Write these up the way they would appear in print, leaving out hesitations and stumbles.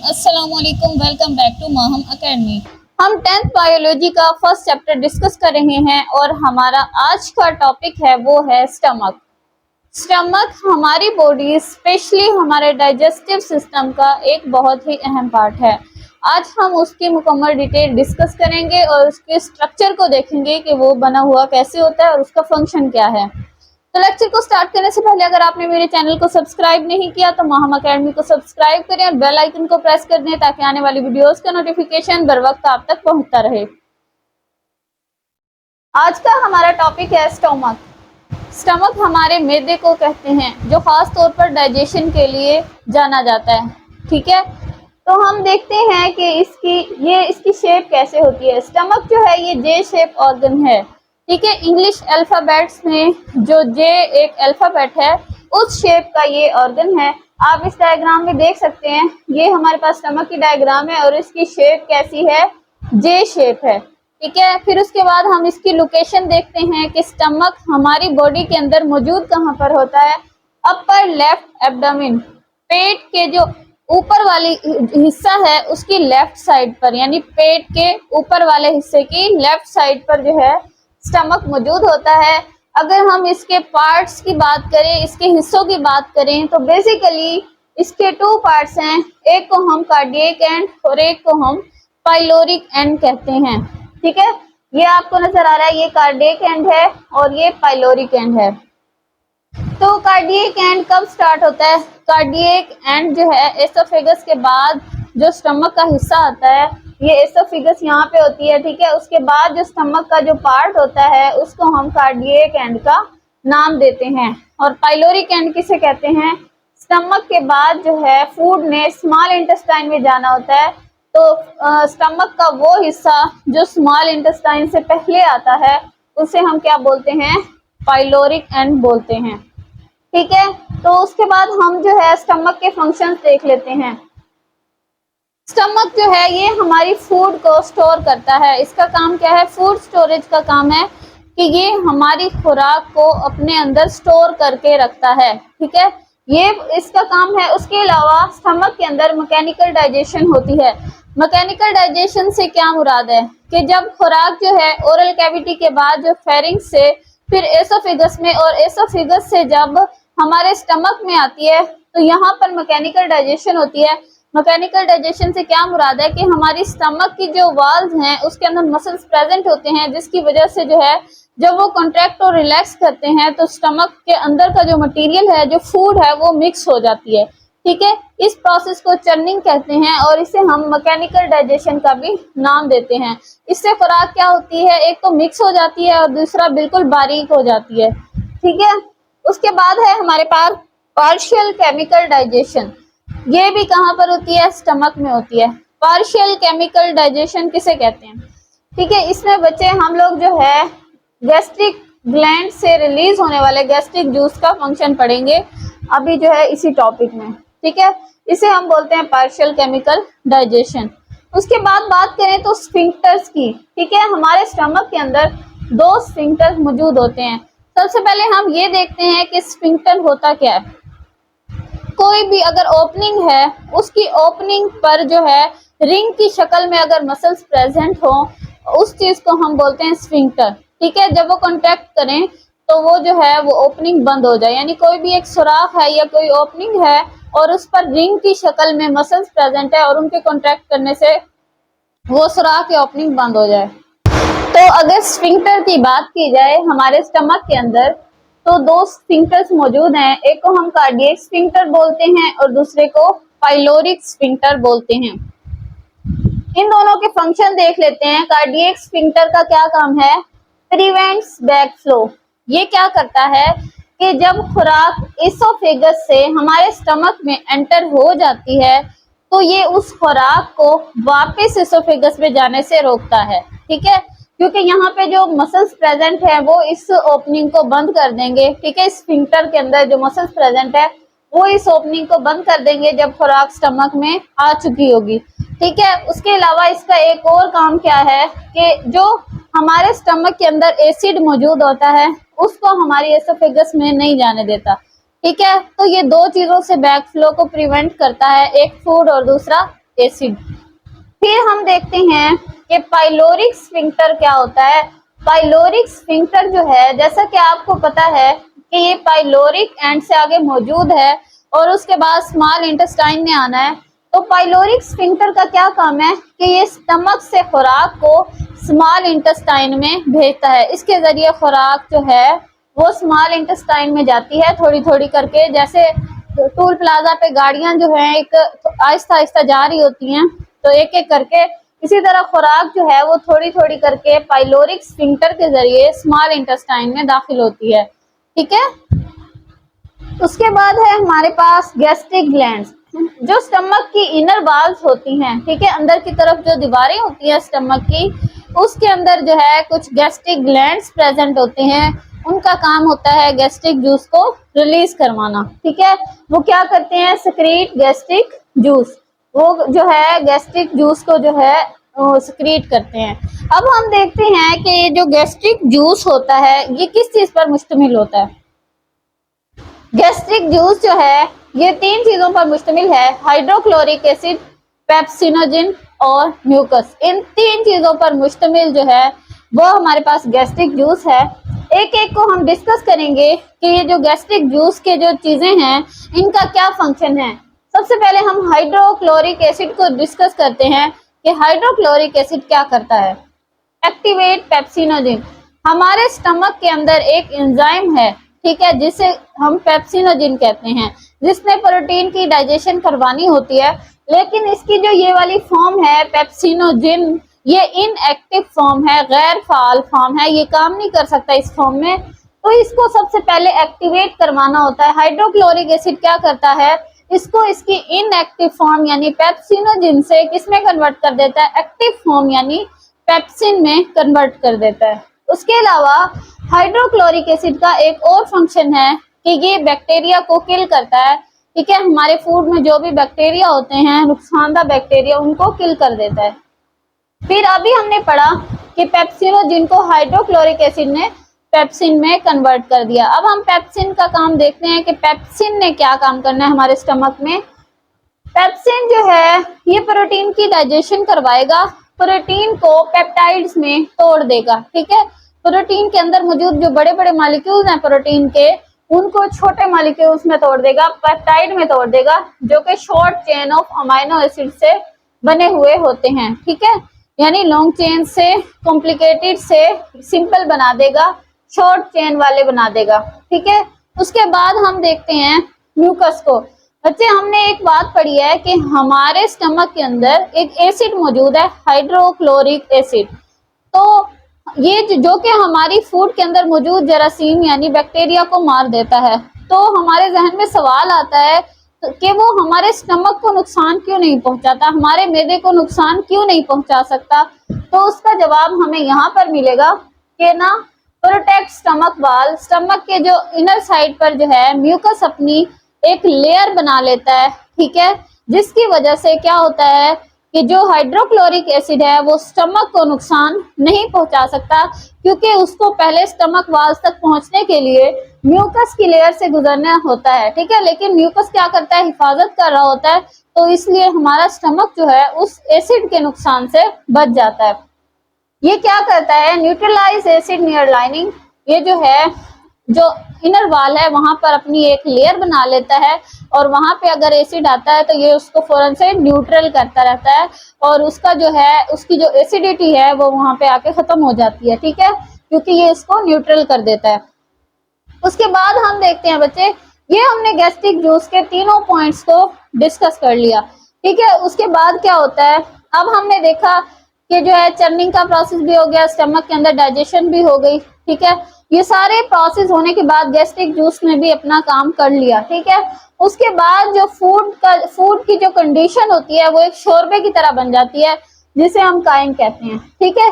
अस्सलाम वालेकुम, welcome back to Maham academy. हम 10th बायोलॉजी का फर्स्ट चैप्टर डिस्कस कर रहे हैं और हमारा आज का टॉपिक है वो है स्टमक। स्टमक हमारी बॉडी स्पेशली हमारे डाइजेस्टिव सिस्टम का एक बहुत ही अहम पार्ट है। आज हम उसकी मुकम्मल डिटेल डिस्कस करेंगे और उसके स्ट्रक्चर को देखेंगे कि वो बना हुआ कैसे होता है और उसका फंक्शन क्या है। तो लेक्चर को स्टार्ट करने से पहले अगर आपने मेरे चैनल को सब्सक्राइब नहीं किया तो माहम एकेडमी को सब्सक्राइब करें और बेल आइकन को प्रेस कर दें ताकि आने वाली वीडियोस का नोटिफिकेशन बर वक्त आप तक पहुंचता रहे। आज का हमारा टॉपिक है स्टमक। स्टमक हमारे मैदे को कहते हैं जो खास तौर पर डाइजेशन के लिए जाना जाता है। ठीक है, तो हम देखते हैं कि इसकी शेप कैसे होती है। स्टमक जो है ये जे शेप ऑर्गन है। ठीक है, इंग्लिश अल्फाबेट्स में जो जे एक अल्फाबेट है उस शेप का ये ऑर्गन है। आप इस डायग्राम में देख सकते हैं, ये हमारे पास स्टमक की डायग्राम है और इसकी शेप कैसी है, जे शेप है। ठीक है, फिर उसके बाद हम इसकी लोकेशन देखते हैं कि स्टमक हमारी बॉडी के अंदर मौजूद कहाँ पर होता है। अपर लेफ्ट एब्डोमेन, पेट के जो ऊपर वाली हिस्सा है उसकी लेफ्ट साइड पर, यानी पेट के ऊपर वाले हिस्से की लेफ्ट साइड पर जो है स्टमक मौजूद होता है। अगर हम इसके पार्ट्स की बात करें, इसके हिस्सों की बात करें तो बेसिकली इसके टू पार्ट्स हैं, एक को हम कार्डियक एंड और एक को हम पाइलोरिक एंड कहते हैं। ठीक है, ये आपको नजर आ रहा है, ये कार्डियक एंड है और ये पाइलोरिक एंड है। तो कार्डियक एंड कब स्टार्ट होता है? कार्डियक एंड जो है एसोफेगस के बाद जो स्टमक का हिस्सा आता है, ये एसोफेगस यहाँ पे होती है। ठीक है, उसके बाद जो स्टमक का जो पार्ट होता है उसको हम कार्डियक एंड का नाम देते हैं। और पाइलोरिक एंड किसे कहते हैं? स्टमक के बाद जो है फूड ने स्मॉल इंटेस्टाइन में जाना होता है, तो स्टमक का वो हिस्सा जो स्मॉल इंटेस्टाइन से पहले आता है उसे हम क्या बोलते हैं? पाइलोरिक एंड बोलते हैं। ठीक है, तो उसके बाद हम जो है स्टमक के फंक्शंस देख लेते हैं। स्टमक जो है ये हमारी फूड को स्टोर करता है। इसका काम क्या है? फूड स्टोरेज का काम है कि ये हमारी खुराक को अपने अंदर स्टोर करके रखता है। ठीक है, ये इसका काम है। उसके अलावा स्टमक के अंदर मैकेनिकल डाइजेशन होती है। मैकेनिकल डाइजेशन से क्या मुराद है कि जब खुराक जो है ओरल कैविटी के बाद जो फेरिंक्स से फिर एसोफेगस में और एसोफेगस से जब हमारे स्टमक में आती है तो यहाँ पर मैकेनिकल डाइजेशन होती है। मैकेनिकल डाइजेशन से क्या मुराद है कि हमारी स्टमक की जो वाल्स हैं उसके अंदर मसल्स प्रेजेंट होते हैं, जिसकी वजह से जो है जब वो कॉन्ट्रैक्ट और रिलैक्स करते हैं तो स्टमक के अंदर का जो मटेरियल है, जो फूड है, वो मिक्स हो जाती है। ठीक है, इस प्रोसेस को चर्निंग कहते हैं और इसे हम मैकेनिकल डाइजेशन का भी नाम देते हैं। इससे खुराक क्या होती है, एक तो मिक्स हो जाती है और दूसरा बिल्कुल बारीक हो जाती है। ठीक है, उसके बाद है हमारे पास पार्शियल केमिकल डाइजेशन। ये भी कहाँ पर होती है? स्टमक में होती है। पार्शियल केमिकल डाइजेशन किसे कहते हैं? ठीक है, इसमें बच्चे हम लोग जो है गैस्ट्रिक ग्लैंड से रिलीज होने वाले गैस्ट्रिक जूस का फंक्शन पढ़ेंगे अभी जो है इसी टॉपिक में। ठीक है, इसे हम बोलते हैं पार्शियल केमिकल डाइजेशन। उसके बाद बात करें तो स्फिंक्टर्स की। ठीक है, हमारे स्टमक के अंदर दो स्फिंक्टर्स मौजूद होते हैं। सबसे पहले हम ये देखते हैं कि स्फिंक्टर होता क्या है। कोई भी अगर ओपनिंग है उसकी ओपनिंग पर जो है रिंग की शक्ल में अगर मसल्स प्रेजेंट हो उस चीज को हम बोलते हैं स्फिंक्टर। ठीक है, जब वो कॉन्ट्रैक्ट करें तो वो जो है वो ओपनिंग बंद हो जाए, यानी कोई भी एक सुराख है या कोई ओपनिंग है और उस पर रिंग की शक्ल में मसल्स प्रेजेंट है और उनके कॉन्ट्रैक्ट करने से वो सुराख या ओपनिंग बंद हो जाए। तो अगर स्फिंक्टर की बात की जाए हमारे स्टमक के अंदर तो दो स्फिंक्टर्स मौजूद हैं, एक को हम कार्डियक स्फिंक्टर बोलते हैं और दूसरे को पाइलोरिक स्फिंक्टर बोलते हैं। इन दोनों के फंक्शन देख लेते हैं। कार्डियक स्फिंक्टर का क्या काम है? Prevents backflow. ये क्या करता है कि जब खुराक एसोफेगस से हमारे स्टमक में एंटर हो जाती है तो ये उस खुराक को वापस एसोफेगस में जाने से रोकता है। ठीक है, क्योंकि यहाँ पे जो मसल्स प्रेजेंट है वो इस ओपनिंग को बंद कर देंगे। ठीक है, स्फिंक्टर के अंदर जो मसल्स प्रेजेंट है वो इस ओपनिंग को बंद कर देंगे जब खुराक स्टमक में आ चुकी होगी। ठीक है, उसके अलावा इसका एक और काम क्या है कि जो हमारे स्टमक के अंदर एसिड मौजूद होता है उसको हमारी एसोफेगस में नहीं जाने देता। ठीक है, तो ये दो चीजों से बैकफ्लो को प्रिवेंट करता है, एक फूड और दूसरा एसिड। फिर हम देखते हैं कि पाइलोरिक स्फिंक्टर क्या होता है। पाइलोरिक स्फिंक्टर जो है, जैसा कि आपको पता है कि ये पाइलोरिक एंड से आगे मौजूद है और उसके बाद स्मॉल इंटेस्टाइन में आना है। तो पाइलोरिक स्फिंक्टर का क्या काम है कि ये स्टमक से खुराक को स्मॉल इंटेस्टाइन में भेजता है। इसके जरिए खुराक जो है वो स्मॉल इंटेस्टाइन में जाती है थोड़ी थोड़ी करके, जैसे टूल प्लाजा पे गाड़ियां जो है एक आहिस्ता आहिस्ता जा रही होती हैं, तो एक एक करके इसी तरह खुराक जो है वो थोड़ी थोड़ी करके पाइलोरिक स्फिंक्टर के जरिए स्मॉल इंटेस्टाइन में दाखिल होती है। ठीक है। उसके बाद है हमारे पास गैस्ट्रिक ग्लैंड्स, जो स्टमक की इनर वॉल्स होती हैं। ठीक है, अंदर की तरफ जो दीवारें होती हैं स्टमक की, उसके अंदर जो है कुछ गैस्ट्रिक ग्लैंड्स प्रेजेंट होते हैं। उनका काम होता है गैस्ट्रिक जूस को रिलीज करवाना। ठीक है, वो क्या करते हैं, सिक्रीट गैस्ट्रिक जूस, वो जो है गैस्ट्रिक जूस को जो है सिक्रीट करते हैं। अब हम देखते हैं कि ये जो गैस्ट्रिक जूस होता है ये किस चीज पर मुश्तमिल होता है। गैस्ट्रिक जूस जो है ये 3 चीजों पर मुश्तमिल है, हाइड्रोक्लोरिक एसिड, पेप्सिनोजिन और म्यूकस। इन 3 चीजों पर मुश्तमिल जो है वो हमारे पास गैस्ट्रिक जूस है। एक एक को हम डिस्कस करेंगे कि ये जो गैस्ट्रिक जूस के जो चीजें हैं इनका क्या फंक्शन है। सबसे पहले हम हाइड्रोक्लोरिक एसिड को डिस्कस करते हैं कि हाइड्रोक्लोरिक एसिड क्या करता है। एक्टिवेट पेप्सिनोजिन, हमारे स्टमक के अंदर एक एंजाइम है, ठीक है, जिसे हम पेप्सिनोजिन कहते हैं, जिसने प्रोटीन की डाइजेशन करवानी होती है। लेकिन इसकी जो ये वाली फॉर्म है पेप्सिनोजिन, ये इनएक्टिव फॉर्म है, गैर फाल फॉर्म है, ये काम नहीं कर सकता इस फॉर्म में। तो इसको सबसे पहले एक्टिवेट करवाना होता है। हाइड्रोक्लोरिक एसिड क्या करता है, इसको इसकी इनएक्टिव फॉर्म यानी पेप्सिनोजिन से किसमें कन्वर्ट कर देता है, एक्टिव फॉर्म यानी पेप्सिन में कन्वर्ट कर देता है। उसके अलावा हाइड्रोक्लोरिक एसिड का एक और फंक्शन है कि ये बैक्टीरिया को किल करता है। ठीक है, हमारे फूड में जो भी बैक्टीरिया होते हैं, नुकसानदा बैक्टीरिया, उनको किल कर देता है। फिर अभी हमने पढ़ा कि पेप्सिनोजिन को हाइड्रोक्लोरिक एसिड ने पेप्सिन में कन्वर्ट कर दिया। अब हम पेप्सिन का काम देखते हैं कि पेप्सिन ने क्या काम करना है हमारे स्टमक में। पेप्सिन जो है ये प्रोटीन की डाइजेशन करवाएगा, प्रोटीन को पेप्टाइड्स में तोड़ देगा। ठीक है, प्रोटीन के अंदर मौजूद जो बड़े बड़े मॉलिक्यूल्स हैं प्रोटीन के, उनको छोटे मॉलिक्यूल्स में तोड़ देगा, पेप्टाइड में तोड़ देगा, जो कि short chain of amino acid से बने हुए होते हैं। ठीक है, यानी लॉन्ग चेन से कॉम्प्लिकेटेड से सिंपल बना देगा, शॉर्ट चेन वाले बना देगा। ठीक है, उसके बाद हम देखते हैं म्यूकस को। बच्चे, हमने एक बात पढ़ी है कि हमारे स्टमक के अंदर एक एसिड मौजूद है, हाइड्रोक्लोरिक एसिड। तो ये जो कि हमारी फूड के अंदर मौजूद जरासीम यानी बैक्टीरिया को मार देता है। तो हमारे जहन में सवाल आता है कि वो हमारे स्टमक को नुकसान क्यों नहीं पहुंचाता, हमारे मैदे को नुकसान क्यों नहीं पहुंचा सकता। तो उसका जवाब हमें यहाँ पर मिलेगा कि ना, प्रोटेक्ट स्टमक वाल, स्टमक के जो इनर साइड पर जो है म्यूकस अपनी एक लेयर बना लेता है। ठीक है, जिसकी वजह से क्या होता है कि जो हाइड्रोक्लोरिक एसिड है वो स्टमक को नुकसान नहीं पहुंचा सकता, क्योंकि उसको पहले स्टमक वाल्स तक पहुंचने के लिए म्यूकस की लेयर से गुजरना होता है। ठीक है, लेकिन म्यूकस क्या करता है, हिफाजत कर रहा होता है, तो इसलिए हमारा स्टमक जो है उस एसिड के नुकसान से बच जाता है। ये क्या करता है, न्यूट्रलाइज एसिड नियर लाइनिंग, ये जो है जो इनर वाल है वहां पर अपनी एक लेयर बना लेता है, और वहां पे अगर एसिड आता है तो ये उसको फौरन से न्यूट्रल करता रहता है, और उसका जो है उसकी जो एसिडिटी है वो वहां पे आके खत्म हो जाती है। ठीक है, क्योंकि ये इसको न्यूट्रल कर देता है। उसके बाद हम देखते हैं बच्चे, ये हमने गैस्ट्रिक जूस के तीनों पॉइंट्स को डिस्कस कर लिया। ठीक है, उसके बाद क्या होता है, अब हमने देखा कि जो है चर्निंग का प्रोसेस भी हो गया, स्टमक के अंदर डाइजेशन भी हो गई। ठीक है, ये सारे प्रोसेस होने के बाद गैस्ट्रिक जूस ने भी अपना काम कर लिया। ठीक है, उसके बाद जो फूड की जो कंडीशन होती है वो एक शोरबे की तरह बन जाती है, जिसे हम काइम कहते हैं। ठीक है,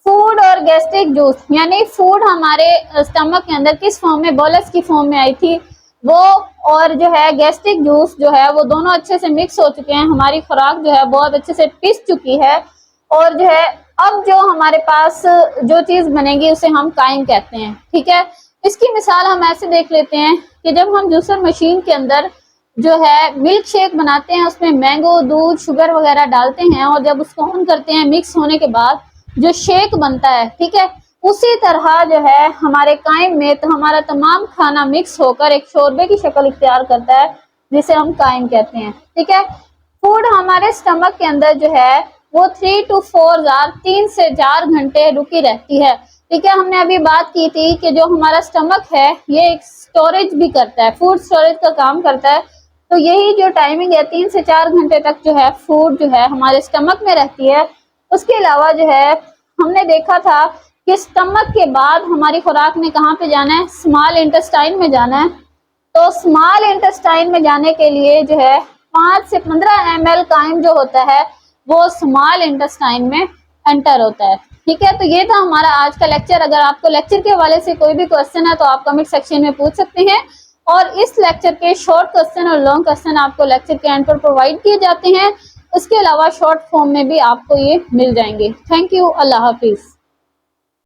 फूड और गैस्ट्रिक जूस, यानी फूड हमारे स्टमक के अंदर किस फॉर्म में, बोलस की फॉर्म में आई थी वो, और जो है गैस्ट्रिक जूस जो है वो दोनों अच्छे से मिक्स हो चुके हैं, हमारी खुराक जो है बहुत अच्छे से पिस चुकी है, और जो है अब जो हमारे पास जो चीज बनेगी उसे हम काइम कहते हैं। ठीक है, इसकी मिसाल हम ऐसे देख लेते हैं कि जब हम जूसर मशीन के अंदर जो है मिल्क शेक बनाते हैं, उसमें मैंगो, दूध, शुगर वगैरह डालते हैं और जब उसको ऑन करते हैं मिक्स होने के बाद जो शेक बनता है, ठीक है, उसी तरह जो है हमारे कायम में तो हमारा तमाम खाना मिक्स होकर एक शोरबे की शक्ल इख्तियार करता है जिसे हम कायम कहते हैं। ठीक है, फूड हमारे स्टमक के अंदर जो है वो 3 to 4 आवर 3 से 4 घंटे रुकी रहती है। ठीक है, हमने अभी बात की थी कि जो हमारा स्टमक है ये एक स्टोरेज भी करता है, फूड स्टोरेज का काम करता है। तो यही जो टाइमिंग है 3 से 4 घंटे तक जो है फूड जो है हमारे स्टमक में रहती है। उसके अलावा जो है हमने देखा था कि स्टमक के बाद हमारी खुराक ने कहाँ पे जाना है, स्मॉल इंटेस्टाइन में जाना है। तो स्मॉल इंटेस्टाइन में जाने के लिए जो है 5 से 15 ml कायम जो होता है वो स्मॉल इंटेस्टाइन में एंटर होता है। ठीक है, तो ये था हमारा आज का लेक्चर। अगर आपको लेक्चर के हवाले से कोई भी क्वेश्चन है तो आप कमेंट सेक्शन में पूछ सकते हैं और इस लेक्चर के शॉर्ट क्वेश्चन और लॉन्ग क्वेश्चन आपको लेक्चर के एंड पर प्रोवाइड किए जाते हैं। उसके अलावा शॉर्ट फॉर्म में भी आपको ये मिल जाएंगे। Thank you, Allah Hafiz.